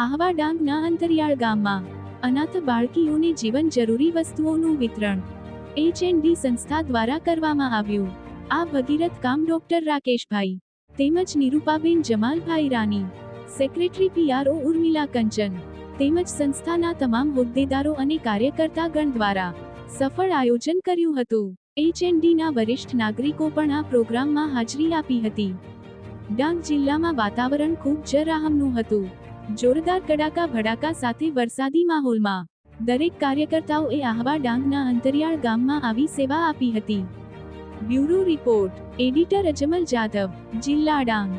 આહવા ડાંગના અંતરિયાળ ગામમાં અનાથ બાળકીઓને જીવન જરૂરી વસ્તુઓનું વિતરણ H&D સંસ્થા દ્વારા કરવામાં આવ્યું. આ ભગીરથ કામ ડોક્ટર રાકેશભાઈ તેમજ નિરૂપાબેન જમાલભાઈ રાની, સેક્રેટરી PRO ઉર્મિલા કંચન તેમજ સંસ્થાના તમામ હોદ્દેદારો અને કાર્યકર્તા ગણ દ્વારા સફળ આયોજન કર્યું હતું. H&Dના વરિષ્ઠ નાગરિકો પણ આ પ્રોગ્રામમાં હાજરી આપી હતી. ડાંગ જિલ્લામાં વાતાવરણ ખૂબ જ રાહમનું હતું. જોરદાર કડાકા ભડાકા સાથે વરસાદી માહોલમાં દરેક કાર્યકર્તાઓએ આહવા ડાંગના અંતરિયાળ ગામમાં આવી સેવા આપી હતી. Bureau report, editor Ajmal Jadav, જિલ્લા ડાંગ.